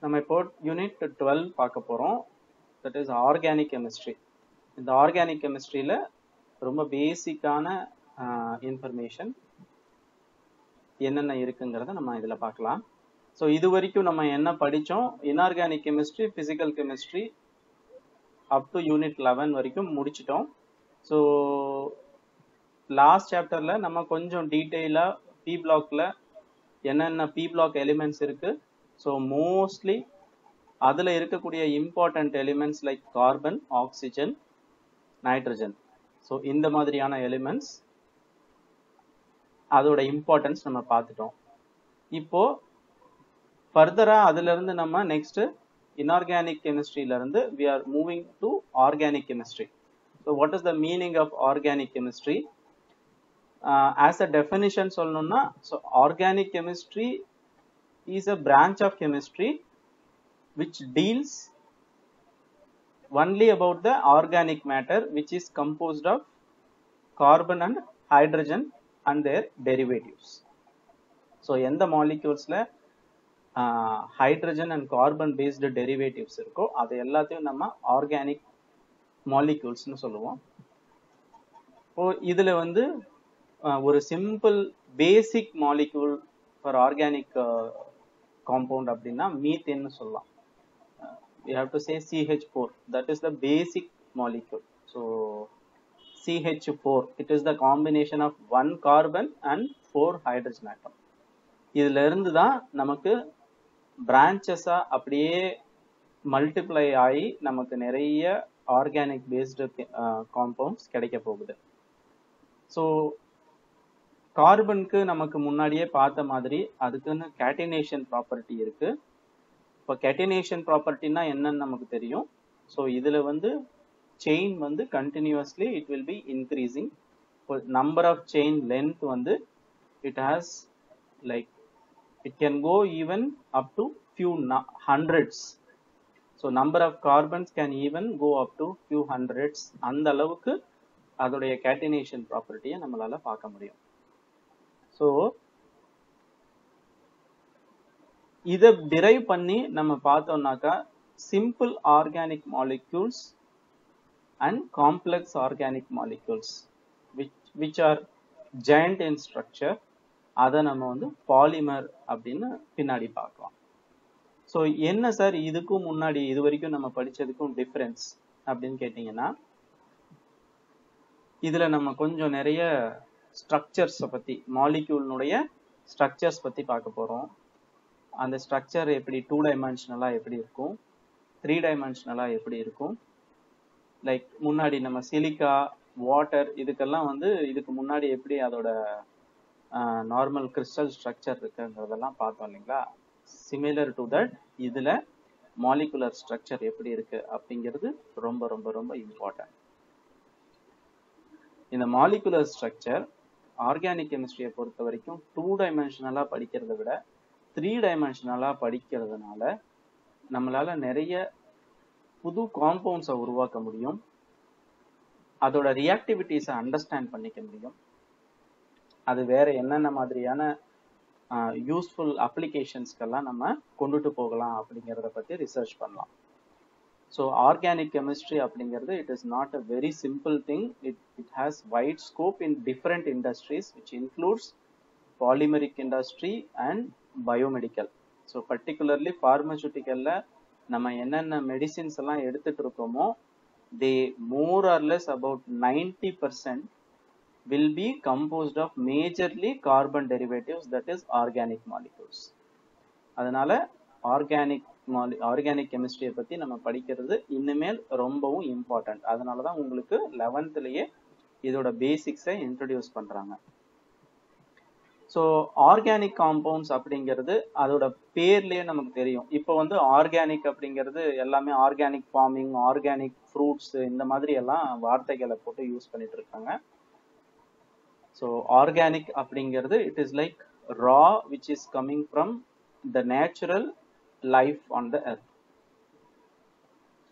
நம்ம இப்போ யூனிட் 12 பார்க்க போறோம். That is organic chemistry. இந்த ஆர்கானிக் கெமிஸ்ட்ரியில ரொம்ப பேசிக்கான இன்ஃபர்மேஷன் என்னென்ன இருக்குங்கிறத நம்ம இதுல பார்க்கலாம். ஸோ இது வரைக்கும் நம்ம என்ன படித்தோம்? Inorganic chemistry, physical chemistry up to unit 11 வரைக்கும் முடிச்சிட்டோம். ஸோ லாஸ்ட் சாப்டர்ல நம்ம கொஞ்சம் டீட்டெயிலா பி பிளாக்ல என்னென்ன பி பிளாக் எலிமெண்ட்ஸ் இருக்கு, ஸோ மோஸ்ட்லி அதில் இருக்கக்கூடிய important elements like carbon, oxygen, nitrogen, so இந்த மாதிரியான எலிமெண்ட்ஸ் அதோட இம்பார்ட்டன்ஸ் நம்ம பார்த்துட்டோம். இப்போ ஃபர்தரா அதுல இருந்து நம்ம நெக்ஸ்ட் இன்ஆர்கானிக் கெமிஸ்ட்ரியில இருந்து we are moving to organic chemistry. So what is the meaning of organic chemistry? As a definition சொல்லணும்னா, so organic chemistry is a branch of chemistry which deals only about the organic matter which is composed of carbon and hydrogen and their derivatives. So எந்த மாலிக்யூல்ஸ்ல hydrogen and carbon based derivatives இருக்கோ அது எல்லாத்தையும் நம்ம organic மாலிக்யூல்ஸ்னு சொல்லுவோம். இப்போ இதுல வந்து ஒரு simple basic molecule for organic compound அப்படின்னா மீத்தேன்னு சொல்லலாம். we have to say CH4, that is the basic molecule. So CH4, it is the combination of 1 carbon and 4 hydrogen atom. இதுல இருந்து தான் நமக்கு பிரான்ச்சஸா அப்படியே மல்டிப்ளை ஆகி நமக்கு நிறைய ஆர்கானிக் பேஸ்டு காம்பவுண்ட்ஸ் கிடைக்க போகுது. ஸோ கார்பனுக்கு நமக்கு முன்னாடியே பார்த்த மாதிரி அதுக்குன்னு கேட்டினேஷன் ப்ராப்பர்ட்டி இருக்கு. இப்போ கேட்டினேஷன் ப்ராப்பர்ட்டினா என்னன்னு நமக்கு தெரியும். ஸோ இதுல வந்து செயின் வந்து continuously it will be increasing. Number of chain length வந்து it has like it can go even up to few hundreds. So number of carbons can even go up to few hundreds. அந்த அளவுக்கு அதோடைய catenation property நம்மளால பார்க்க முடியும். So இதை derive பண்ணி நம்ம பார்த்தோம்னாக்கா simple organic molecules and complex organic molecules which are giant in structure, அதை நம்ம வந்து பாலிமர் அப்படின்னு பின்னாடி பார்க்கலாம். ஸோ என்ன சார் இதுக்கும் முன்னாடி இது வரைக்கும் நம்ம படிச்சதுக்கும் டிஃபரன்ஸ் அப்படின்னு கேட்டீங்கன்னா, இதுல நம்ம கொஞ்சம் நிறைய ஸ்ட்ரக்சர்ஸை பத்தி, மாலிக்யூல்னுடைய ஸ்ட்ரக்சர்ஸ் பத்தி பார்க்க போறோம். அந்த ஸ்ட்ரக்சர் எப்படி 2 டைமென்ஷனலா எப்படி இருக்கும், 3 டைமென்ஷனலா எப்படி இருக்கும், லைக் முன்னாடி நம்ம சிலிக்கா, வாட்டர் இதுக்கெல்லாம் வந்து இதுக்கு முன்னாடி எப்படி அதோட நார்மல் கிறிஸ்டல் ஸ்ட்ரக்சர் இருக்குன்றதெல்லாம் பார்த்தோம் இல்லைங்களா. சிமிலர் டு தட் இதுல மாலிகுலர் ஸ்ட்ரக்சர் எப்படி இருக்கு அப்படிங்கிறது ரொம்ப ரொம்ப ரொம்ப இம்பார்ட்டன்ட். இந்த மாலிகுலர் ஸ்ட்ரக்சர் ஆர்கானிக் கெமிஸ்ட்ரியை பொறுத்த வரைக்கும் 2 டைமென்ஷனலா படிக்கிறத விட 3 டைமென்ஷனலா படிக்கிறதுனால நம்மளால நிறைய புது காம்பவுண்ட்ஸை உருவாக்க முடியும், அதோட ரியாக்டிவிட்டிஸை அண்டர்ஸ்டாண்ட் பண்ணிக்க முடியும், அது வேற என்னென்ன மாதிரியான யூஸ்ஃபுல் அப்ளிகேஷன்ஸ்க்கெல்லாம் நம்ம கொண்டுட்டு போகலாம் அப்படிங்கிறத பற்றி ரிசர்ச் பண்ணலாம். ஸோ ஆர்கானிக் கெமிஸ்ட்ரி அப்படிங்கிறது it is not a very simple thing. It has wide scope in different industries which includes polymeric industry and biomedical. So particularly ஃபார்மசூட்டிக்கல்ல நம்ம என்னென்ன மெடிசின்ஸ் எல்லாம் எடுத்துட்டு இருக்கோமோ they more or less about 90% will be composed of majorly carbon derivatives, that is organic molecules. அதனால organic கெமிஸ்ட்ரியை பத்தி நம்ம படிக்கிறது இனிமேல் ரொம்பவும் இம்பார்ட்டன்ட். அதனால தான் உங்களுக்கு 11th இதோட பேசிக்ஸை இன்ட்ரடியூஸ் பண்றாங்க. ஸோ ஆர்கானிக் காம்பவுண்ட்ஸ் அப்படிங்கிறது அதோட பேர்லயே நமக்கு தெரியும். இப்போ வந்து ஆர்கானிக் அப்படிங்கிறது எல்லாமே ஆர்கானிக் ஃபார்மிங், ஆர்கானிக் ஃப்ரூட்ஸ் இந்த மாதிரி எல்லாம் வார்த்தைகளை போட்டு யூஸ் பண்ணிட்டு இருக்காங்க. ஸோ ஆர்கானிக் அப்படிங்கிறது it is like raw which is coming from the natural life on the earth.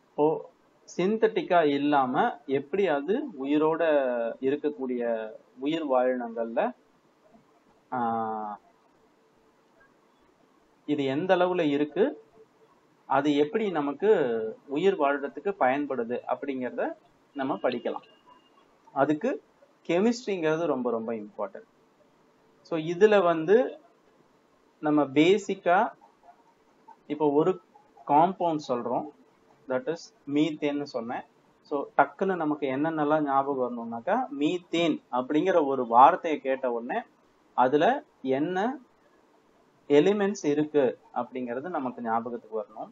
இப்போ சிந்தட்டிக்கா இல்லாம எப்படி அது உயிரோட இருக்கக்கூடிய உயிர் வாழினங்கள்ல இது எந்த அளவுல இருக்கு, அது எப்படி நமக்கு உயிர் வாழ்றதுக்கு பயன்படுது அப்படிங்கிறத நம்ம படிக்கலாம். அதுக்கு கெமிஸ்ட்ரிங்கிறது ரொம்ப ரொம்ப இம்பார்ட்டன்ட். ஸோ இதுல வந்து நம்ம பேசிக்கா இப்போ ஒரு காம்பவுண்ட் சொல்றோம், தட் இஸ் மீத்தேன்னு சொன்னேன். ஸோ டக்குன்னு நமக்கு என்னென்னலாம் ஞாபகம் வரணும்னாக்கா, மீத்தேன் அப்படிங்கிற ஒரு வார்த்தையை கேட்ட உடனே அதுல என்ன எலிமெண்ட்ஸ் இருக்கு அப்படிங்கிறது நமக்கு ஞாபகத்துக்கு வரணும்.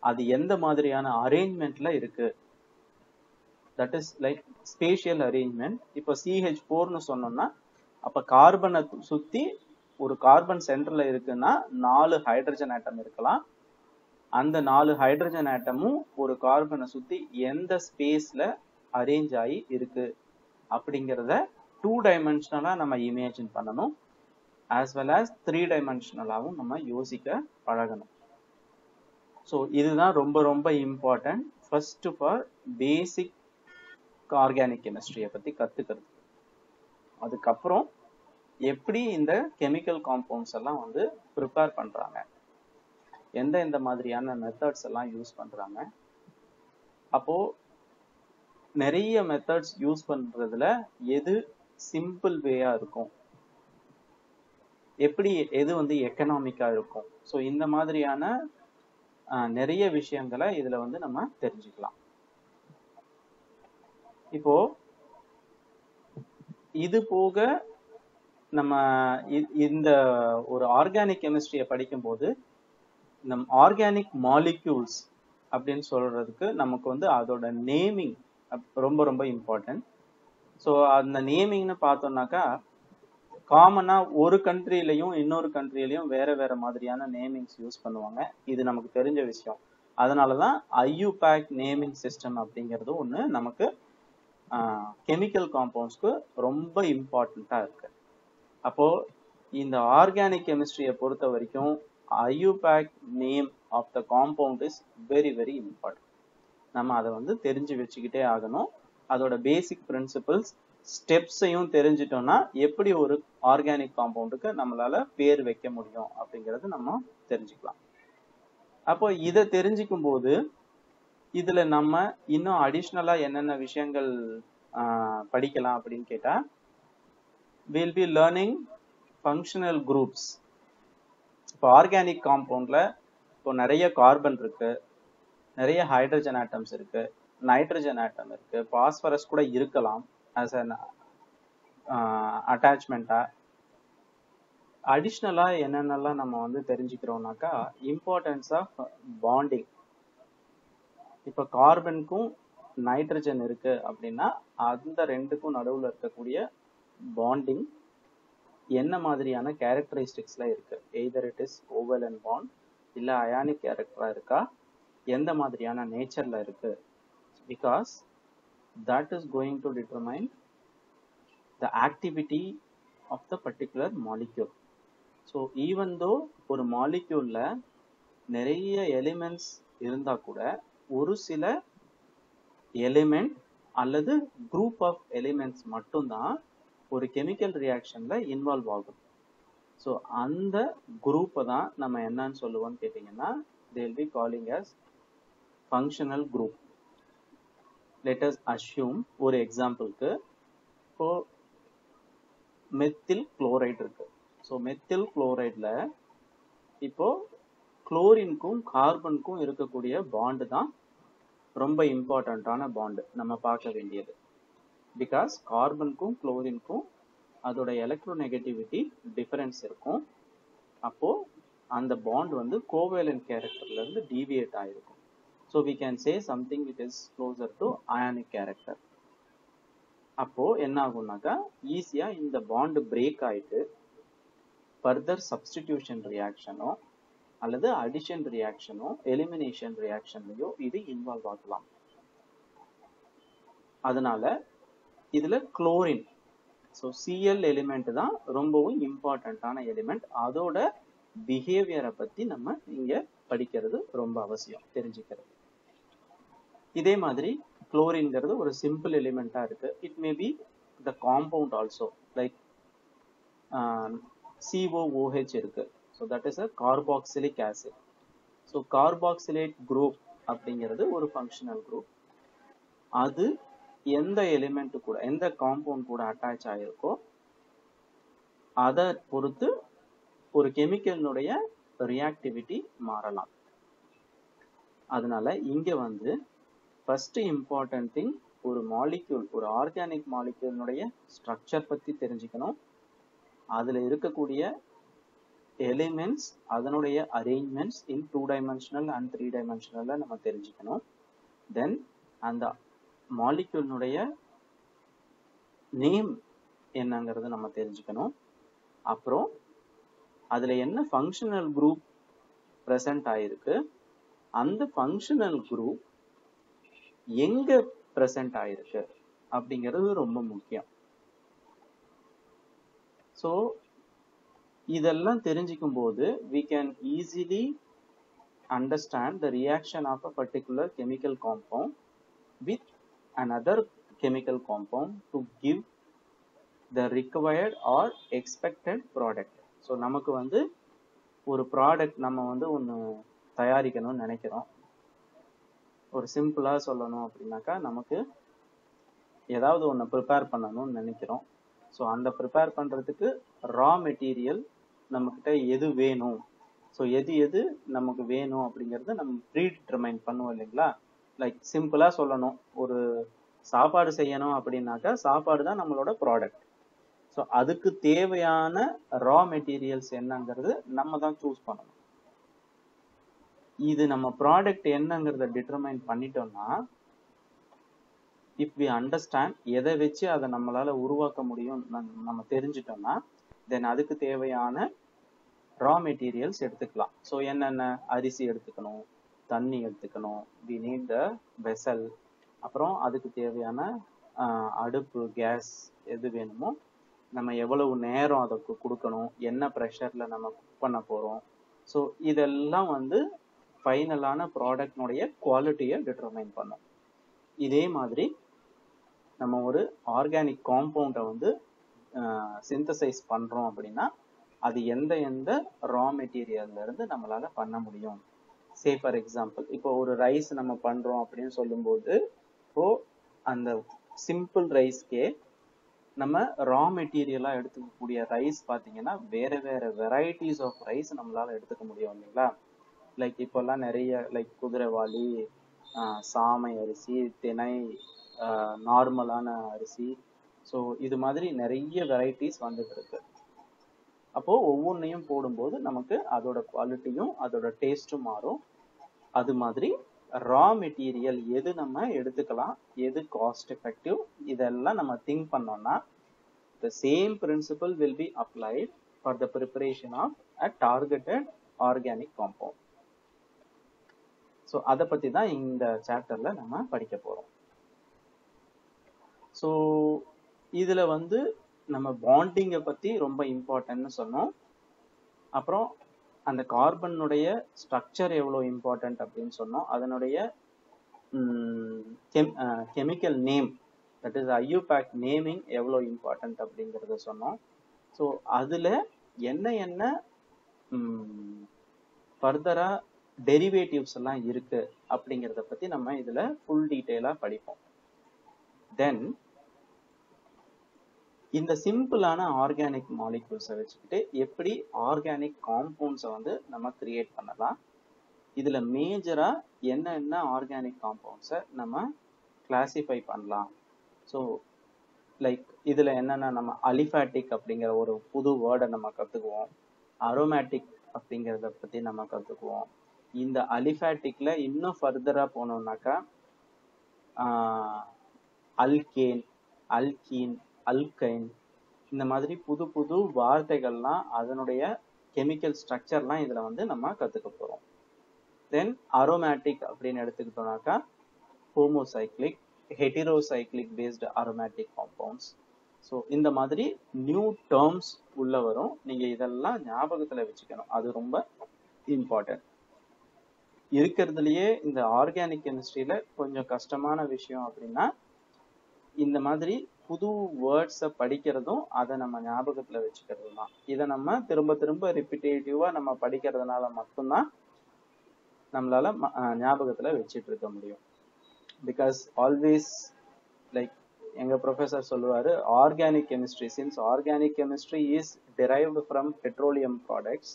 அது எந்த மாதிரியான அரேஞ்ச்மெண்ட்ல இருக்கு, that is like spatial arrangement. இப்போ CH4ன்னு சொன்னோம்னா அப்ப கார்பனை சுத்தி ஒரு கார்பன் சென்டர்ல இருக்குன்னா 4 ஹைட்ரஜன் ஆட்டம் இருக்கலாம். அந்த 4 ஹைட்ரஜன் ஆட்டமும் ஒரு கார்பனை சுத்தி எந்த ஸ்பேஸ்ல அரேஞ்ச் ஆகி இருக்கு அப்படிங்கிறத 2 டைமென்ஷனலா நம்ம இமேஜின் பண்ணணும், as well as 3 டைமென்ஷனலாவும் நம்ம யோசிக்க பழகணும். ஸோ இதுதான் ரொம்ப ரொம்ப important first for basic organic கெமிஸ்ட்ரியை பத்தி கத்துக்கிறது. அதுக்கப்புறம் எப்படி இந்த கெமிக்கல் காம்பவுண்ட்ஸ் எல்லாம் வந்து ப்ரிப்பேர் பண்றாங்க, எந்த மாதிரியான மெத்தட்ஸ் எல்லாம் யூஸ் பண்றாங்க. அப்போ நிறைய மெத்தட்ஸ் யூஸ் பண்றதுல எது சிம்பிள் வேயா இருக்கும், எப்படி எது வந்து எக்கனாமிக்கா இருக்கும். ஸோ இந்த மாதிரியான நிறைய விஷயங்களை இதுல வந்து நம்ம தெரிஞ்சுக்கலாம். இப்போ இது போக நம்ம இந்த ஒரு ஆர்கானிக் கெமிஸ்ட்ரியை படிக்கும் போது நம் ஆர்கானிக் மாலிக்யூல்ஸ் அப்படின்னு சொல்றதுக்கு நமக்கு வந்து அதோட நேமிங் ரொம்ப ரொம்ப இம்பார்ட்டன்ட். ஸோ அந்த நேமிங்னு பார்த்தோம்னாக்கா காமனா ஒரு கண்ட்ரிலையும் இன்னொரு கண்ட்ரிலையும் வேற வேற மாதிரியான நேமிங்ஸ் யூஸ் பண்ணுவாங்க. இது நமக்கு தெரிஞ்ச விஷயம். அதனாலதான் IUPAC நேமிங் சிஸ்டம் அப்படிங்கிறது ஒண்ணு நமக்கு கெமிக்கல் காம்பவுண்ட்ஸ்க்கு ரொம்ப இம்பார்ட்டண்டா இருக்கு. அப்போ இந்த ஆர்கானிக் கெமிஸ்ட்ரியை பொறுத்த வரைக்கும் IUPAC name of the compound is very very important. நம்ம அதை வந்து தெரிஞ்சு வச்சுக்கிட்டே ஆகணும். அதோட பேசிக் பிரின்சிபிள்ஸ் ஸ்டெப்ஸையும் தெரிஞ்சிட்டோம்னா எப்படி ஒரு ஆர்கானிக் காம்பவுண்டுக்கு நம்மளால பேர் வைக்க முடியும் அப்படிங்கறது நம்ம தெரிஞ்சுக்கலாம். அப்போ இதை தெரிஞ்சுக்கும் போது இதுல நம்ம இன்னும் அடிஷ்னலா என்னென்ன விஷயங்கள் படிக்கலாம் அப்படின்னு கேட்டா, we'll be learning functional groups. இப்போ ஆர்கானிக் காம்பவுண்ட்ல இப்போ நிறைய கார்பன் இருக்கு, நிறைய ஹைட்ரஜன் ஆட்டம்ஸ் இருக்கு, நைட்ரஜன் ஆட்டம் இருக்கு, பாஸ்பரஸ் கூட இருக்கலாம் as an அட்டாச்மெண்டா. அடிஷ்னலா என்னென்னலாம் நம்ம வந்து தெரிஞ்சுக்கிறோம்னாக்கா, இம்பார்ட்டன்ஸ் ஆஃப் பாண்டிங். இப்போ கார்பனுக்கும் நைட்ரஜன் இருக்கு அப்படின்னா அந்த ரெண்டுக்கும் நடுவுல இருக்கக்கூடிய பாண்டிங் என்ன மாதிரியான கேரக்டரிஸ்டிக்ஸ்ல இருக்கு, either it is covalent bond இல்ல அயானிக் கேரக்டரா இருக்கா, எந்த மாதிரியான நேச்சர்ல இருக்கு, because that is going to determine the activity of the particular molecule. So even though ஒரு மாலிக்யூல்ல நிறைய எலிமெண்ட்ஸ் இருந்தா கூட ஒரு சில எலிமெண்ட் அல்லது குரூப் ஆஃப் எலிமெண்ட்ஸ் மட்டும்தான் ஒரு கெமிக்கல் ரியாக்ஷன்ல இன்வால்வ் ஆகும். ஸோ அந்த குரூப்பை தான் நம்ம என்னன்னு சொல்லுவோம்னு கேட்டீங்கன்னா, they will be calling as functional group. Let us assume ஒரு எக்ஸாம்பிளுக்கு இப்போ மெத்தில் குளோரைட் இருக்கு. ஸோ மெத்தில் குளோரைட்ல இப்போ குளோரினுக்கும் கார்பனுக்கும் இருக்கக்கூடிய பாண்டு தான் ரொம்ப இம்பார்ட்டன்டான பாண்டு நம்ம பார்க்க வேண்டியது. பிகாஸ் கார்பனுக்கும் குளோரினுக்கும் அதோட எலக்ட்ரோநெகட்டிவிட்டி டிஃபரன்ஸ் இருக்கும். அப்போ அந்த பாண்ட் வந்து கோவேலன்ட் கேரக்டர்ல இருந்து டீவியேட் ஆயிருக்கும். So we can say something it is closer to ionic character. அப்போ என்ன ஆகும்னாக்கா, ஈஸியா இந்த பாண்ட் பிரேக் ஆயிட்டு ஃபர்தர் சப்ஸ்டிடியூஷன் ரியாக்ஷனோ அல்லது அடிஷன் ரியாக்ஷனோ எலிமினேஷன் ரியாக்ஷன்லயோ இது இன்வால்வ் ஆகலாம். அதனால இதுல குளோரின், ஸோ Cl எலிமெண்ட் தான் ரொம்பவும் இம்பார்ட்டன்டான எலிமெண்ட். அதோட பிஹேவியரை பத்தி நம்ம இங்க படிக்கிறது ரொம்ப அவசியம், தெரிஞ்சுக்கிறது. இதே மாதிரி குளோரின்ங்கிறது ஒரு சிம்பிள் எலிமெண்டா இருக்கு. It may be the compound also, like COOH இருக்கு. So that is a carboxylic acid. So carboxylate group அப்படிங்கிறது ஒரு ஃபங்க்ஷனல் குரூப். அது எந்த எலிமெண்ட் கூட, எந்த காம்பவுண்ட் கூட அட்டாச் ஆகிருக்கோ அதை பொறுத்து ஒரு கெமிக்கலினுடைய ரியாக்டிவிட்டி மாறலாம். அதனால இங்க வந்து ஃபர்ஸ்ட் இம்பார்ட்டன்ட் திங், ஒரு மாலிக்யூல், ஒரு ஆர்கானிக் மாலிக்யூலினுடைய ஸ்ட்ரக்சர் பத்தி தெரிஞ்சுக்கணும். அதுல இருக்கக்கூடிய எலிமெண்ட்ஸ், அதனுடைய அரேஞ்ச்மெண்ட்ஸ் இன் 2 டைமென்ஷனல் அண்ட் 3 டைமென்ஷனல்ல நம்ம தெரிஞ்சுக்கணும். தென் அந்த மாலிக்யூலினுடைய நேம் என்னங்கிறது நம்ம தெரிஞ்சுக்கணும். அப்புறம் அதுல என்ன ஃபங்க்ஷனல் குரூப் பிரசன்ட் ஆயிருக்கு, அந்த ஃபங்க்ஷனல் குரூப் எங்க பிரசன்ட் ஆயிருக்கு அப்படிங்கிறது ரொம்ப முக்கியம். ஸோ இதெல்லாம் தெரிஞ்சுக்கும் போது we can easily understand the reaction of a particular chemical compound with another chemical compound to give the required or expected product. So நமக்கு வந்து ஒரு ப்ராடக்ட் நம்ம வந்து ஒன்று தயாரிக்கணும்னு நினைக்கிறோம். ஒரு சிம்பிளா சொல்லணும் அப்படின்னாக்கா, நமக்கு ஏதாவது ஒன்று ப்ரிப்பேர் பண்ணணும்னு நினைக்கிறோம். ஸோ அந்த ப்ரிப்பேர் பண்றதுக்கு ரா மெட்டீரியல் நம்மக்கிட்ட எது வேணும், ஸோ எது எது நமக்கு வேணும் அப்படிங்கிறத நம்ம ப்ரீ டிட்டர்மைன் பண்ணுவோம் இல்லைங்களா. லைக் சிம்பிளா சொல்லணும், ஒரு சாப்பாடு செய்யணும் அப்படின்னாக்கா சாப்பாடு தான் நம்மளோட ப்ராடக்ட். ஸோ அதுக்கு தேவையான ரா மெட்டீரியல்ஸ் என்னங்கிறது நம்ம தான் சூஸ் பண்ணணும். இது நம்ம ப்ராடக்ட் என்னங்கிறத டிட்டர்மைன் பண்ணிட்டோம்னா, இஃப் வி அண்டர்ஸ்டாண்ட், எதை வச்சு அதை நம்மளால உருவாக்க முடியும் நம்ம தெரிஞ்சிட்டோம்னா, தென் அதுக்கு தேவையான ரா மெட்டீரியல்ஸ் எடுத்துக்கலாம். ஸோ என்னென்ன, அரிசி எடுத்துக்கணும், தண்ணி எடுத்துக்கணும், வி நீட் த வெசல், அப்புறம் அதுக்கு தேவையான அடுப்பு, கேஸ் எது வேணுமோ, நம்ம எவ்வளவு நேரம் அதுக்கு கொடுக்கணும், என்ன ப்ரெஷர்ல நம்ம குக் பண்ண போறோம். ஸோ இதெல்லாம் வந்து ஃபைனலான ப்ராடக்ட்னுடைய குவாலிட்டியை டிட்டர்மைன் பண்ணும். இதே மாதிரி நம்ம ஒரு ஆர்கானிக் காம்பவுண்டை வந்து சிந்தசைஸ் பண்றோம் அப்படின்னா, அது எந்த எந்த ரா மெட்டீரியல்ல இருந்து நம்மளால பண்ண முடியும். சே ஃபார் எக்ஸாம்பிள், இப்போ ஒரு ரைஸ் நம்ம பண்றோம் அப்படின்னு சொல்லும்போது, இப்போ அந்த சிம்பிள் ரைஸ்க்கே நம்ம ரா மெட்டீரியலா எடுத்துக்கக்கூடிய ரைஸ் பார்த்தீங்கன்னா வேற வேற வெரைட்டிஸ் ஆஃப் ரைஸ் நம்மளால எடுத்துக்க முடியும் இல்லைங்களா. லைக் இப்போல்லாம் நிறைய லைக் குதிரைவாளி, சாமை அரிசி, திணை, நார்மலான அரிசி, ஸோ இது மாதிரி நிறைய வெரைட்டிஸ் வந்துட்டு இருக்கு. அப்போ ஒவ்வொன்றையும் போடும்போது நமக்கு அதோட குவாலிட்டியும் அதோட டேஸ்டும் மாறும். அது மாதிரி ரா மெட்டீரியல் எது நம்ம எடுத்துக்கலாம், எது காஸ்ட் எஃபெக்டிவ், இதெல்லாம் நம்ம திங்க் பண்ணோம்னா the same principle will be applied for the preparation of a targeted organic compound. So அதை பத்தி தான் இந்த சாப்டர்ல நம்ம படிக்க போறோம். ஸோ இதுல வந்து நம்ம பாண்டிங்கை பத்தி ரொம்ப இம்பார்ட்டன்ட்னு சொன்னோம். அப்புறம் அந்த கார்பனுடைய ஸ்ட்ரக்சர் எவ்வளோ இம்பார்ட்டன்ட் அப்படின்னு சொன்னோம். அதனுடைய chemical name, that is IUPAC naming எவ்வளோ இம்பார்ட்டன்ட் அப்படிங்கிறத சொன்னோம். ஸோ அதில் என்ன என்ன ஃபர்தரா டெரிவேட்டிவ்ஸ் எல்லாம் இருக்கு அப்படிங்கிறத பத்தி நம்ம இதுல ஃபுல் டீட்டெயிலா படிப்போம். தென் இந்த சிம்பிளான ஆர்கானிக் மாலிகூல்ஸை வச்சுக்கிட்டு எப்படி ஆர்கானிக் காம்பவுண்ட்ஸை வந்து நம்ம கிரியேட் பண்ணலாம், இதுல மேஜரா என்னென்ன ஆர்கானிக் காம்பவுண்ட்ஸை நம்ம கிளாசிஃபை பண்ணலாம். ஸோ லைக் இதுல என்னென்ன, நம்ம அலிஃபேட்டிக் அப்படிங்கிற ஒரு புது வேர்டை நம்ம கத்துக்குவோம், அரோமேட்டிக் அப்படிங்கிறத பத்தி நம்ம கத்துக்குவோம். இந்த அலிஃபேட்டிக்ல இன்னும் ஃபர்தரா போனோம்னாக்கா அல்கேன், அல்கீன், அல்கைன், இந்த மாதிரி புது புது வார்த்தைகள்லாம் அதனுடைய கெமிக்கல் ஸ்ட்ரக்சர்லாம் இதுல வந்து நம்ம கத்துக்க போறோம். தென் அரோமேட்டிக் அப்படின்னு எடுத்துக்கிட்டோம்னாக்கா homocyclic, heterocyclic based aromatic compounds. So இந்த மாதிரி நியூ டேர்ம்ஸ் உள்ள வரும். நீங்க இதெல்லாம் ஞாபகத்துல வச்சுக்கணும், அது ரொம்ப இம்பார்ட்டன்ட். இருக்கிறதுலயே இந்த ஆர்கானிக் கெமிஸ்ட்ரியில கொஞ்சம் கஷ்டமான விஷயம் அப்படின்னா இந்த மாதிரி புது வேர்ட்ஸை படிக்கிறதும் அதை நம்ம ஞாபகத்துல வச்சுக்கிறது தான். இதை நம்ம திரும்ப திரும்ப ரிப்பீட்டேட்டிவா நம்ம படிக்கிறதுனால மட்டும்தான் நம்மளால ஞாபகத்துல வச்சிட்டு இருக்க முடியும். பிகாஸ் ஆல்வேஸ் லைக் எங்க ப்ரொஃபசர் சொல்லுவாரு, organic chemistry, since organic chemistry is derived from petroleum products,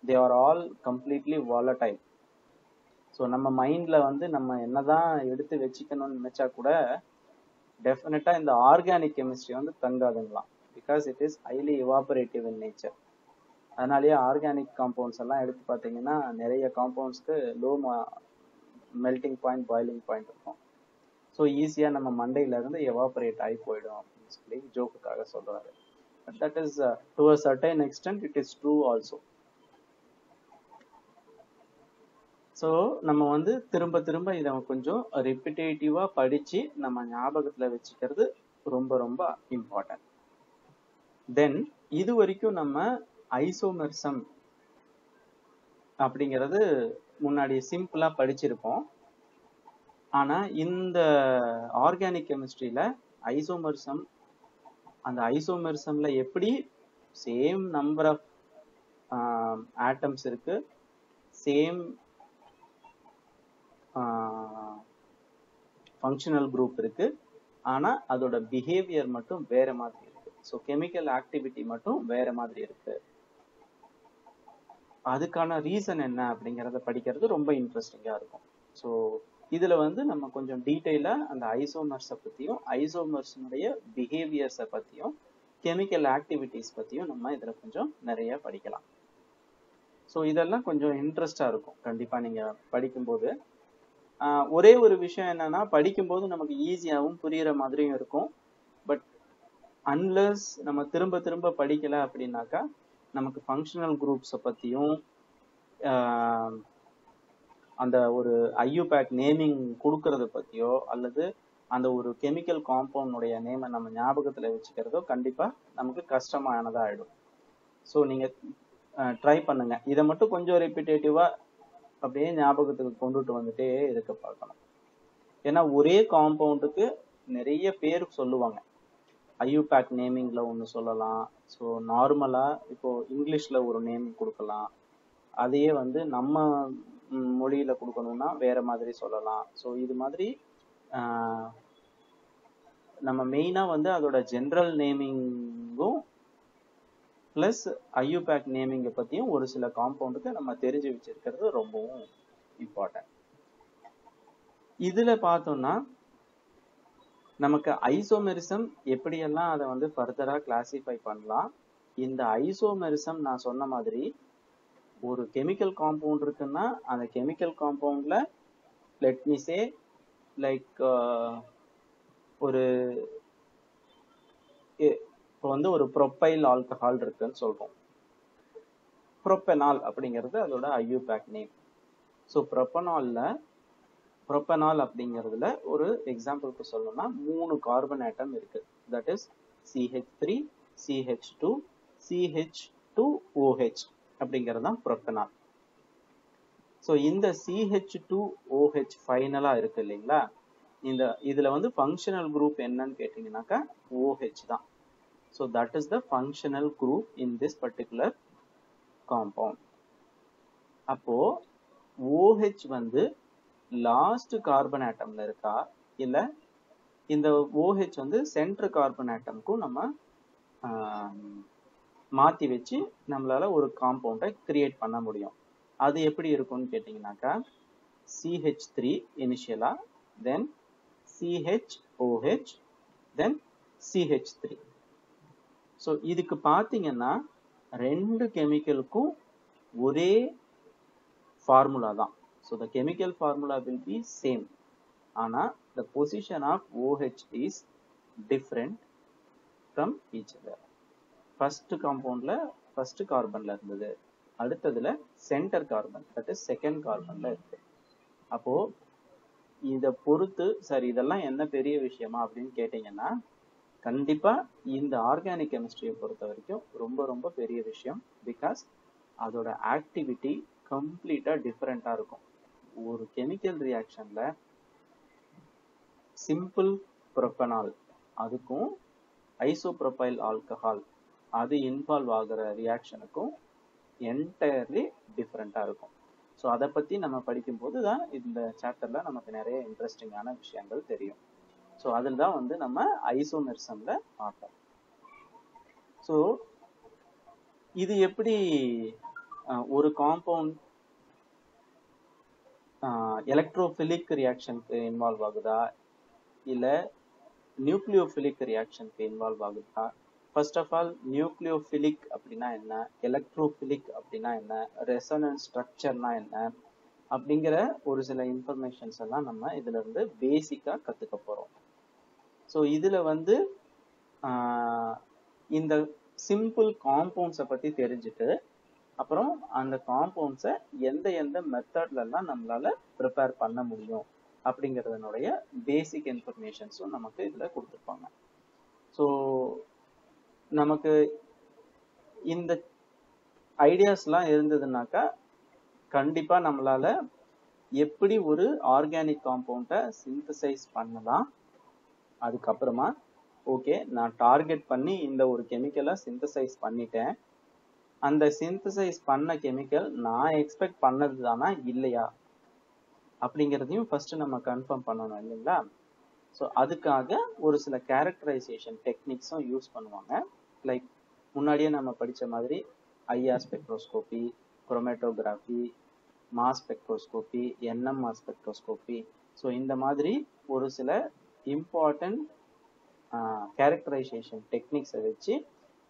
they are all completely volatile. So நம்ம மைண்ட்ல வந்து நம்ம என்னதான் எடுத்து வச்சுக்கணும்னு நினைச்சா கூட டெஃபினட்டா இந்த ஆர்கானிக் கெமிஸ்ட்ரி வந்து தங்காதுங்களாம். Because it is highly evaporative in nature. அதனாலேயே ஆர்கானிக் காம்பவுண்ட்ஸ் எல்லாம் எடுத்து பார்த்தீங்கன்னா நிறைய காம்பவுண்ட்ஸ்க்கு low melting point, boiling point இருக்கும். ஸோ ஈஸியாக நம்ம மண்டையில இருந்து எவாபரேட் ஆகி போயிடும் அப்படின்னு சொல்லி ஜோக்குக்காக சொல்றாரு. But that is to a certain extend it is true also. So நம்ம வந்து திரும்ப திரும்ப இதை கொஞ்சம் ரிப்பிட்டேட்டிவா படிச்சு நம்ம ஞாபகத்துல வச்சுக்கிறது ரொம்ப ரொம்ப இம்பார்ட்டன்ட். தென் இது வரைக்கும் நம்ம ஐசோமெர்சம் அப்படிங்கிறது முன்னாடி சிம்பிளா படிச்சிருப்போம். ஆனா இந்த ஆர்கானிக் கெமிஸ்ட்ரியில ஐசோமெர்சம், அந்த ஐசோமெர்சம்ல எப்படி சேம் நம்பர் ஆஃப் ஆட்டம்ஸ் இருக்கு, சேம் ஃபங்க்ஷனல் குரூப் இருக்கு, ஆனா அதோட பிஹேவியர் மட்டும் வேற மாதிரி இருக்கு. ஸோ கெமிக்கல் ஆக்டிவிட்டி மட்டும் வேற மாதிரி இருக்கு. அதுக்கான ரீசன் என்ன அப்படிங்கறத படிக்கிறது ரொம்ப இன்ட்ரெஸ்டிங்கா இருக்கும். ஸோ இதுல வந்து நம்ம கொஞ்சம் டீட்டெயிலா அந்த ஐசோமர்ஸை பத்தியும், ஐசோமர்ஸினுடைய பிஹேவியர்ஸை பத்தியும், கெமிக்கல் ஆக்டிவிட்டிஸ் பத்தியும் நம்ம இதுல கொஞ்சம் நிறைய படிக்கலாம். ஸோ இதெல்லாம் கொஞ்சம் இன்ட்ரெஸ்டா இருக்கும் கண்டிப்பா நீங்க படிக்கும்போது. ஒரே ஒரு விஷயம் என்னன்னா, படிக்கும்போது நமக்கு ஈஸியாகவும் புரியுற மாதிரியும் இருக்கும். பட் அன்லஸ் நம்ம திரும்ப திரும்ப படிக்கல அப்படின்னாக்கா நமக்கு ஃபங்க்ஷனல் குரூப்ஸை பத்தியும் அந்த ஒரு ஐயூபேக் நேமிங் கொடுக்கறத பத்தியோ அல்லது அந்த ஒரு கெமிக்கல் காம்பவுண்டுடைய நேமை நம்ம ஞாபகத்துல வச்சுக்கிறதோ கண்டிப்பா நமக்கு கஷ்டமானதா ஆயிடும். ஸோ நீங்க ட்ரை பண்ணுங்க, இதை மட்டும் கொஞ்சம் ரிப்பிட்டேட்டிவா அப்படியே ஞாபகத்துக்கு கொண்டுட்டு வந்துட்டே இருக்க பார்க்கணும். ஏன்னா ஒரே காம்பவுண்டுக்கு நிறைய பேர் சொல்லுவாங்க. ஐயூபேக் நேமிங்ல ஒன்று சொல்லலாம். ஸோ நார்மலா இப்போ இங்கிலீஷ்ல ஒரு நேம் கொடுக்கலாம், அதையே வந்து நம்ம மொழியில கொடுக்கணும்னா வேற மாதிரி சொல்லலாம். ஸோ இது மாதிரி நம்ம மெயினா வந்து அதோட ஜென்ரல் நேமிங்கும் பிளஸ் ஐயூபேக் நேமிங்கை பத்தியும் ஒரு சில காம்பவுண்டுக்கு நம்ம தெரிஞ்சு வச்சிருக்கிறது ரொம்பவும் இம்பார்ட்டன்ட். இதுல பார்த்தோம்னா நமக்கு ஐசோமெரிசம் எப்படியெல்லாம் அதை வந்து ஃபர்தரா கிளாசிஃபை பண்ணலாம். இந்த ஐசோமெரிசம் நான் சொன்ன மாதிரி ஒரு கெமிக்கல் காம்பவுண்ட் இருக்குன்னா அந்த கெமிக்கல் காம்பவுண்ட்ல லெட் மீ சே லைக் ஒரு இப்போ வந்து ஒரு ப்ரொப்பைல் ஆல்கஹால் இருக்குன்னு சொல்றோம். ப்ரொப்பெனால் அப்படிங்கிறது அதோட ஐயூபேக் நேம். ஸோ ப்ரொப்பனால் அப்படிங்கிறதுல ஒரு எக்ஸாம்பிளுக்கு சொல்லணும்னா 3 கார்பன் ஆட்டம் இருக்கு. That is CH3, CH2, CH2OH அப்படிங்கிறது தான் ப்ரொப்பனால். ஸோ இந்த CH2OH ஃபைனலா இருக்கு இல்லைங்களா, இதுல வந்து ஃபங்க்ஷனல் குரூப் என்னன்னு கேட்டீங்கன்னாக்கா OH தான். So that is the functional group in this particular compound. அப்போ OH வந்து லாஸ்ட் கார்பன் ஆட்டம்ல இருக்கா இல்ல இந்த OH வந்து சென்டர் கார்பன் ஆட்டம்க்கும் நம்ம மாத்தி வச்சு நம்மளால ஒரு காம்பவுண்டை கிரியேட் பண்ண முடியும். அது எப்படி இருக்கும்னு கேட்டீங்கன்னாக்கா CH3 இனிஷியலா, தென் CHOH, தென் CH3. ஸோ இதுக்கு பார்த்தீங்கன்னா 2 கெமிக்கலுக்கும் ஒரே ஃபார்முலா தான். So the chemical formula will be same. ஆனா the position of OH is different from each other. First compoundல first கார்பன்ல இருந்தது, அடுத்ததுல centre carbon that is second கார்பன்ல இருக்கு. அப்போ இதை பொறுத்து சரி இதெல்லாம் என்ன பெரிய விஷயமா அப்படின்னு கேட்டீங்கன்னா கண்டிப்பா இந்த ஆர்கானிக் கெமிஸ்ட்ரியை பொறுத்த வரைக்கும் ரொம்ப ரொம்ப பெரிய விஷயம். பிகாஸ் அதோட ஆக்டிவிட்டி கம்ப்ளீட்டா டிஃபரெண்டா இருக்கும். ஒரு கெமிக்கல் ரியாக்ஷன்ல சிம்பிள் ப்ரொப்பனால் அதுக்கும் ஐசோப்ரோபைல் ஆல்கஹால் அது இன்வால்வ் ஆகிற ரியாக்ஷனுக்கும் என்டையர்லி டிஃபரெண்டா இருக்கும். ஸோ அதை பற்றி நம்ம படிக்கும்போது தான் இந்த சாப்டரில் நமக்கு நிறைய இன்ட்ரெஸ்டிங்கான விஷயங்கள் தெரியும். ஸோ அதில் தான் வந்து நம்ம ஐசோமெரிசமில் பார்ப்போம். ஸோ இது எப்படி ஒரு காம்பவுண்ட் எலக்ட்ரோஃபிலிக் ரியாக்ஷனுக்கு இன்வால்வ் ஆகுதா இல்லை நியூக்ளியோஃபிலிக் ரியாக்ஷனுக்கு இன்வால்வ் ஆகுதா? ஃபர்ஸ்ட் ஆஃப் ஆல் நியூக்ளியோஃபிலிக் அப்படின்னா என்ன, எலக்ட்ரோஃபிலிக் அப்படின்னா என்ன, ரெசோனன்ஸ் ஸ்ட்ரக்சர்னா என்ன அப்படிங்கிற ஒரு சில இன்ஃபர்மேஷன்ஸ் எல்லாம் நம்ம இதுல இருந்து பேசிக்கா கத்துக்க போறோம். ஸோ இதுல வந்து இந்த சிம்பிள் காம்பவுண்ட்ஸை பத்தி தெரிஞ்சுட்டு அப்புறம் அந்த காம்பவுண்ட்ஸை எந்த மெத்தட்ல எல்லாம் நம்மளால ப்ரிப்பேர் பண்ண முடியும் அப்படிங்கிறதனுடைய பேசிக் இன்ஃபர்மேஷன்ஸும் நமக்கு இதுல கொடுத்துருப்பாங்க. ஸோ நமக்கு இந்த ஐடியாஸ்லாம் இருந்ததுனாக்கா கண்டிப்பா நம்மளால எப்படி ஒரு ஆர்கானிக் காம்பவுண்டை சிந்தசைஸ் பண்ணலாம், அதுக்கப்புறமா ஓகே நான் டார்கெட் பண்ணி இந்த ஒரு கெமிக்கலை சிந்தசைஸ் பண்ணிட்டேன், அந்த சிந்தசைஸ் பண்ண கெமிக்கல் நான் எக்ஸ்பெக்ட் பண்ணது தானா இல்லையா அப்படிங்கிறதையும் ஃபர்ஸ்ட் நம்ம கன்ஃபார்ம் பண்ணணும் இல்லைங்களா? ஸோ அதுக்காக ஒரு சில கேரக்டரைசேஷன் டெக்னிக்ஸும் யூஸ் பண்ணுவாங்க. லைக் முன்னாடியே நம்ம படித்த மாதிரி IR spectroscopy, chromatography, mass spectroscopy, NMR spectroscopy. So இந்த மாதிரி ஒரு சில இம்பார்ட்டன்ட் கேரக்டரைசேஷன் டெக்னிக்ஸை வச்சு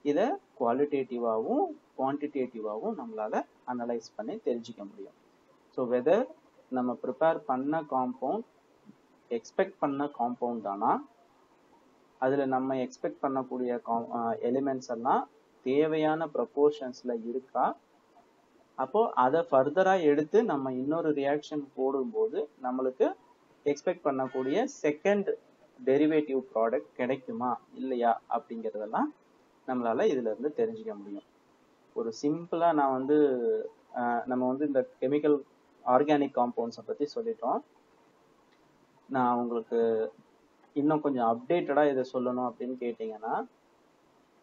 இதை குவாலிட்டேட்டிவாகவும் குவான்டிடேட்டிவாகவும் நம்மளால அனலைஸ் பண்ணி தெரிஞ்சிக்க முடியும். ஸோ வெதர் நம்ம ப்ரிப்பேர் பண்ண காம்பவுண்ட் எக்ஸ்பெக்ட் பண்ண காம்பவுண்ட் தானா, அதுல நம்ம எக்ஸ்பெக்ட் பண்ணக்கூடிய எலிமெண்ட்ஸ் எல்லாம் தேவையான ப்ரொபோர்ஷன்ஸ்ல இருக்கா, அப்போ அதை ஃபர்தரா எடுத்து நம்ம இன்னொரு ரியாக்ஷன் போடும்போது நம்மளுக்கு எக்ஸ்பெக்ட் பண்ணக்கூடிய செகண்ட் டெரிவேட்டிவ் ப்ராடக்ட் கிடைக்குமா இல்லையா அப்படிங்கிறதெல்லாம் நம்மளால இதுல இருந்து தெரிஞ்சுக்க முடியும். ஒரு சிம்பிளா நான் வந்து நம்ம வந்து இந்த கெமிக்கல் ஆர்கானிக் காம்பவுண்ட்ஸை பத்தி சொல்லிட்டோம். நான் உங்களுக்கு இன்னும் கொஞ்சம் அப்டேட்டடா இதை சொல்லணும் அப்படின்னு கேட்டீங்கன்னா,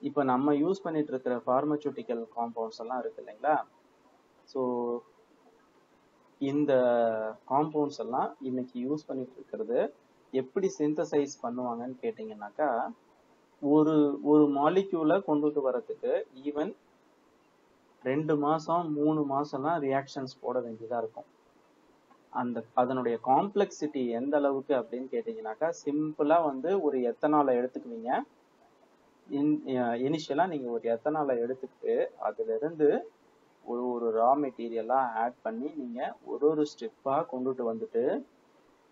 இப்போ நம்ம யூஸ் பண்ணிட்டு இருக்கிற ஃபார்மசூட்டிக்கல் காம்பவுண்ட்ஸ் எல்லாம் இருக்கு இல்லைங்களா? ஸோ இந்த காம்பவுண்ட்ஸ் எல்லாம் இன்னைக்கு யூஸ் பண்ணிட்டு இருக்கிறது எப்படி சிந்தசைஸ் பண்ணுவாங்கன்னு கேட்டீங்கன்னாக்கா, ஒரு ஒரு மாலிக்யூலை கொண்டுட்டு வரதுக்கு ஈவன் 2 மாசம் 3 மாசம்லாம் ரியாக்ஷன்ஸ் போட வேண்டியதா இருக்கும். அதனுடைய காம்ப்ளெக்சிட்டி எந்த அளவுக்கு அப்படின்னு கேட்டீங்கன்னாக்கா, சிம்பிளா வந்து ஒரு எத்தனாலை எடுத்துக்குவீங்க. இனிஷியலா நீங்க ஒரு எத்தனாலை எடுத்துக்கிட்டு அதுல இருந்து ஒரு ரா மெட்டீரியலா ஆட் பண்ணி நீங்க ஒரு ஸ்டெப்பா கொண்டுட்டு வந்துட்டு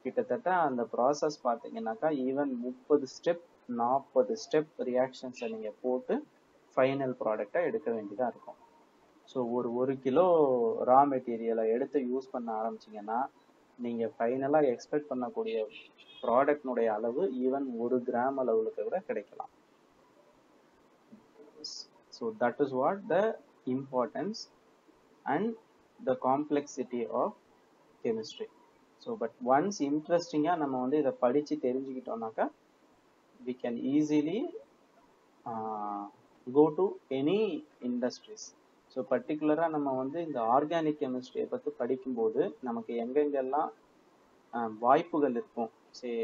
கிட்டத்தட்ட அந்த ப்ராசஸ் பார்த்தீங்கன்னாக்கா ஈவன் 30 ஸ்டெப் 40 ஸ்டெப் ரியாக்ஷன்ஸை நீங்க போட்டு ஃபைனல் ப்ராடக்டா எடுக்க வேண்டியதா இருக்கும். ஸோ ஒரு கிலோ ரா மெட்டீரியலை எடுத்து யூஸ் பண்ண ஆரம்பிச்சிங்கன்னா நீங்கள் ஃபைனலாக எக்ஸ்பெக்ட் பண்ணக்கூடிய ப்ராடக்ட்னுடைய அளவு ஈவன் 1 கிராம் அளவுக்கு கூட கிடைக்கலாம். So that is what the importance and the complexity of chemistry. So but once இன்ட்ரெஸ்டிங்காக நம்ம வந்து இதை படித்து தெரிஞ்சுக்கிட்டோம்னாக்கா we can easily go to any industries. So பர்டிகுலராக நம்ம வந்து இந்த ஆர்கானிக் கெமிஸ்ட்ரியை பற்றி படிக்கும்போது நமக்கு எங்கெங்கெல்லாம் வாய்ப்புகள் இருக்கும், சரி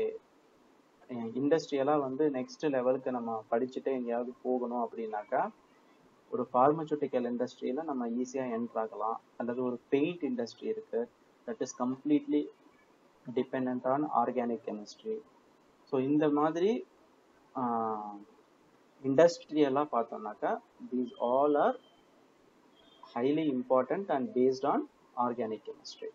இண்டஸ்ட்ரியலாக வந்து நெக்ஸ்ட் லெவலுக்கு நம்ம படிச்சுட்டு எங்கேயாவது போகணும் அப்படின்னாக்கா ஒரு ஃபார்மசூட்டிக்கல் இண்டஸ்ட்ரியில் நம்ம ஈஸியாக என்ட்ரு ஆகலாம். அல்லது ஒரு பெயிண்ட் இண்டஸ்ட்ரி இருக்குது, that is completely depend on organic chemistry. So இந்த மாதிரி இண்டஸ்ட்ரியலாக பார்த்தோம்னாக்கா these all are highly important and based on organic chemistry.